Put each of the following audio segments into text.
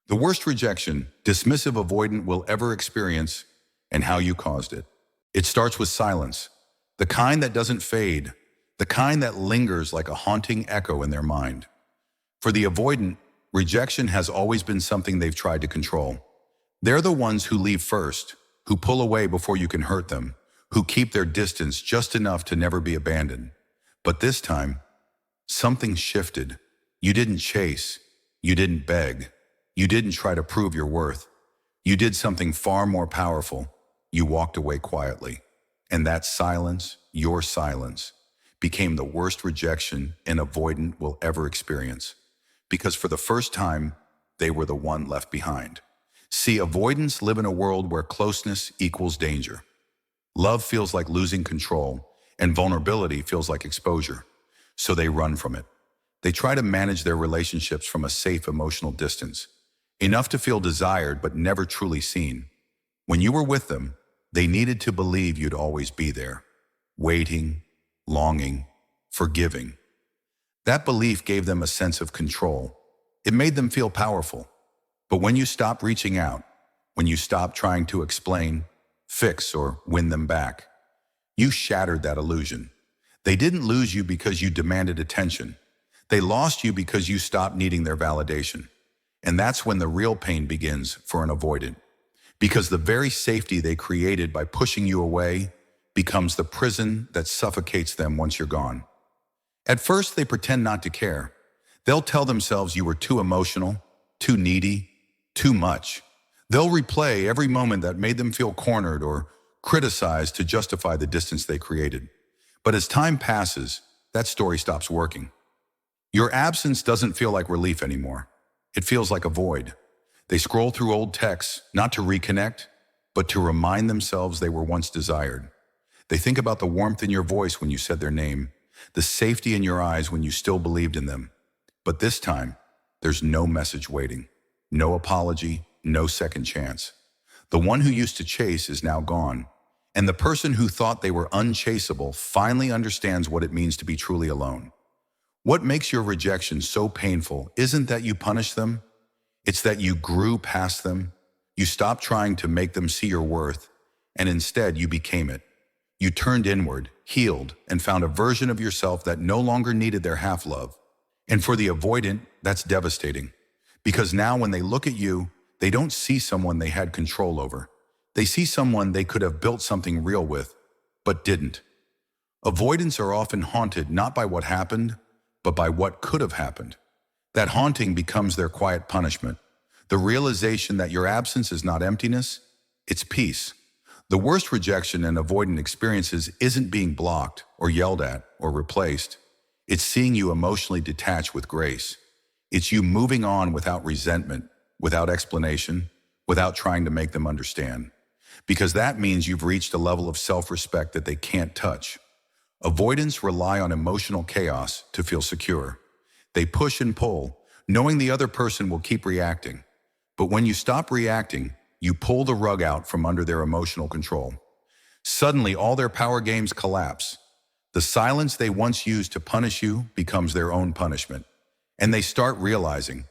The worst rejection dismissive avoidant will ever experience and how you caused it. It starts with silence, the kind that doesn't fade, the kind that lingers like a haunting echo in their mind. For the avoidant, rejection has always been something they've tried to control. They're the ones who leave first, who pull away before you can hurt them, who keep their distance just enough to never be abandoned. But this time, something shifted. You didn't chase. You didn't beg. You didn't try to prove your worth. You did something far more powerful. You walked away quietly. And that silence, your silence, became the worst rejection an avoidant will ever experience. Because for the first time, they were the one left behind. See, avoidants live in a world where closeness equals danger. Love feels like losing control, and vulnerability feels like exposure. So they run from it. They try to manage their relationships from a safe emotional distance, enough to feel desired but never truly seen. When you were with them, they needed to believe you'd always be there, waiting, longing, forgiving. That belief gave them a sense of control. It made them feel powerful. But when you stopped reaching out, when you stopped trying to explain, fix, or win them back, you shattered that illusion. They didn't lose you because you demanded attention. They lost you because you stopped needing their validation. And that's when the real pain begins for an avoidant. Because the very safety they created by pushing you away becomes the prison that suffocates them once you're gone. At first, they pretend not to care. They'll tell themselves you were too emotional, too needy, too much. They'll replay every moment that made them feel cornered or criticized to justify the distance they created. But as time passes, that story stops working. Your absence doesn't feel like relief anymore. It feels like a void. They scroll through old texts, not to reconnect, but to remind themselves they were once desired. They think about the warmth in your voice when you said their name, the safety in your eyes when you still believed in them. But this time, there's no message waiting, no apology, no second chance. The one who used to chase is now gone, and the person who thought they were unchaseable finally understands what it means to be truly alone. What makes your rejection so painful isn't that you punished them, it's that you grew past them. You stopped trying to make them see your worth, and instead you became it. You turned inward, healed, and found a version of yourself that no longer needed their half-love. And for the avoidant, that's devastating. Because now when they look at you, they don't see someone they had control over. They see someone they could have built something real with, but didn't. Avoidants are often haunted not by what happened, but by what could have happened. That haunting becomes their quiet punishment. The realization that your absence is not emptiness, it's peace. The worst rejection an avoidant experiences isn't being blocked or yelled at or replaced. It's seeing you emotionally detached with grace. It's you moving on without resentment, without explanation, without trying to make them understand. Because that means you've reached a level of self-respect that they can't touch. Avoidants rely on emotional chaos to feel secure. They push and pull, knowing the other person will keep reacting. But when you stop reacting, you pull the rug out from under their emotional control. Suddenly, all their power games collapse. The silence they once used to punish you becomes their own punishment. And they start realizing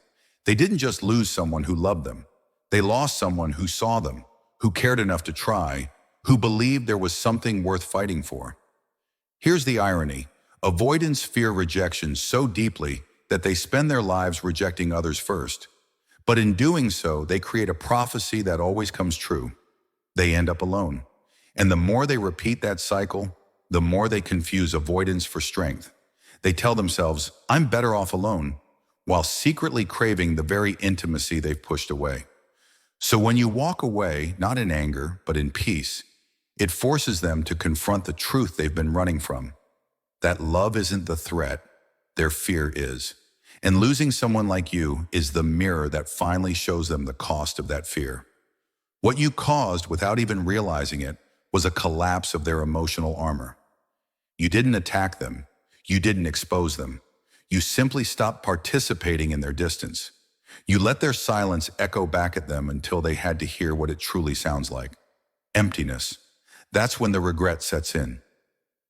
they didn't just lose someone who loved them. They lost someone who saw them, who cared enough to try, who believed there was something worth fighting for. Here's the irony. Avoidants fear rejection so deeply that they spend their lives rejecting others first. But in doing so, they create a prophecy that always comes true. They end up alone. And the more they repeat that cycle, the more they confuse avoidance for strength. They tell themselves, I'm better off alone, while secretly craving the very intimacy they've pushed away. So when you walk away, not in anger, but in peace, it forces them to confront the truth they've been running from. That love isn't the threat, their fear is. And losing someone like you is the mirror that finally shows them the cost of that fear. What you caused without even realizing it was a collapse of their emotional armor. You didn't attack them. You didn't expose them. You simply stopped participating in their distance. You let their silence echo back at them until they had to hear what it truly sounds like. Emptiness. That's when the regret sets in.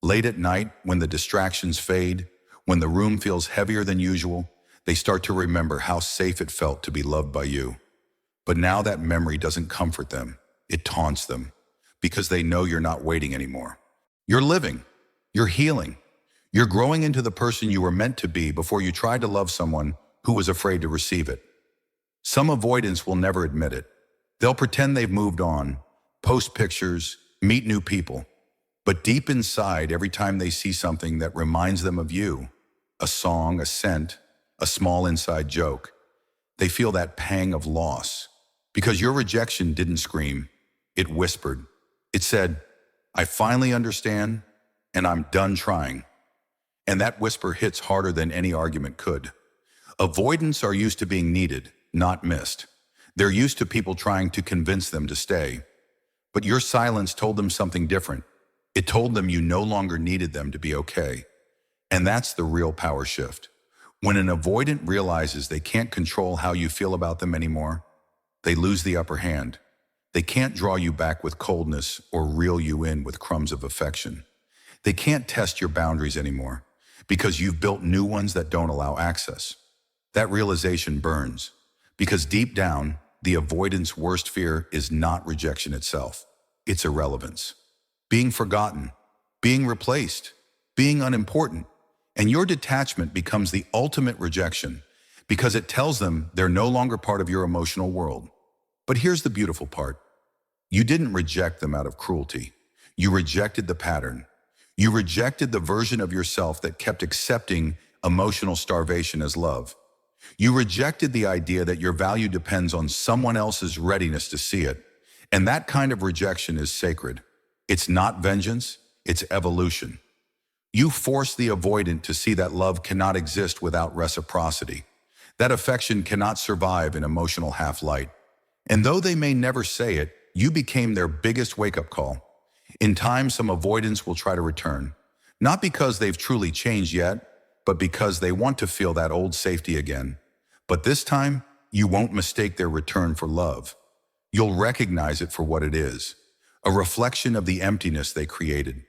Late at night, when the distractions fade, when the room feels heavier than usual, they start to remember how safe it felt to be loved by you. But now that memory doesn't comfort them. It taunts them because they know you're not waiting anymore. You're living. You're healing. You're growing into the person you were meant to be before you tried to love someone who was afraid to receive it. Some avoidants will never admit it. They'll pretend they've moved on, post pictures, meet new people. But deep inside, every time they see something that reminds them of you, a song, a scent, a small inside joke, they feel that pang of loss. Because your rejection didn't scream, it whispered. It said, I finally understand, and I'm done trying. And that whisper hits harder than any argument could. Avoidants are used to being needed, not missed. They're used to people trying to convince them to stay. But your silence told them something different. It told them you no longer needed them to be okay. And that's the real power shift. When an avoidant realizes they can't control how you feel about them anymore, they lose the upper hand. They can't draw you back with coldness or reel you in with crumbs of affection. They can't test your boundaries anymore because you've built new ones that don't allow access. That realization burns because deep down, the avoidant's worst fear is not rejection itself. It's irrelevance. Being forgotten, being replaced, being unimportant. And your detachment becomes the ultimate rejection because it tells them they're no longer part of your emotional world. But here's the beautiful part. You didn't reject them out of cruelty. You rejected the pattern. You rejected the version of yourself that kept accepting emotional starvation as love. You rejected the idea that your value depends on someone else's readiness to see it. And that kind of rejection is sacred. It's not vengeance, it's evolution. You force the avoidant to see that love cannot exist without reciprocity. That affection cannot survive in emotional half-light. And though they may never say it, you became their biggest wake-up call. In time, some avoidants will try to return, not because they've truly changed yet, but because they want to feel that old safety again. But this time, you won't mistake their return for love. You'll recognize it for what it is, a reflection of the emptiness they created.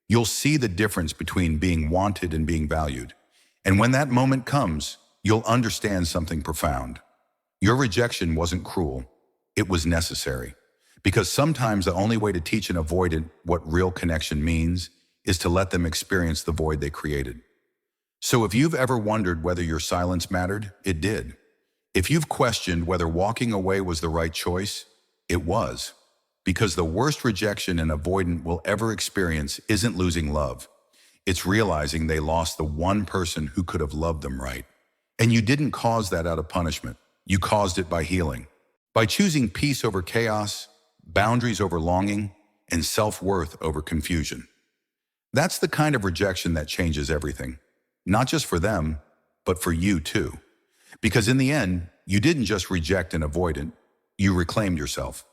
You'll see the difference between being wanted and being valued. And when that moment comes, you'll understand something profound. Your rejection wasn't cruel. It was necessary. Because sometimes the only way to teach an avoidant what real connection means is to let them experience the void they created. So if you've ever wondered whether your silence mattered, it did. If you've questioned whether walking away was the right choice, it was. Because the worst rejection an avoidant will ever experience isn't losing love. It's realizing they lost the one person who could have loved them right. And you didn't cause that out of punishment. You caused it by healing. By choosing peace over chaos, boundaries over longing, and self-worth over confusion. That's the kind of rejection that changes everything. Not just for them, but for you too. Because in the end, you didn't just reject an avoidant, you reclaimed yourself.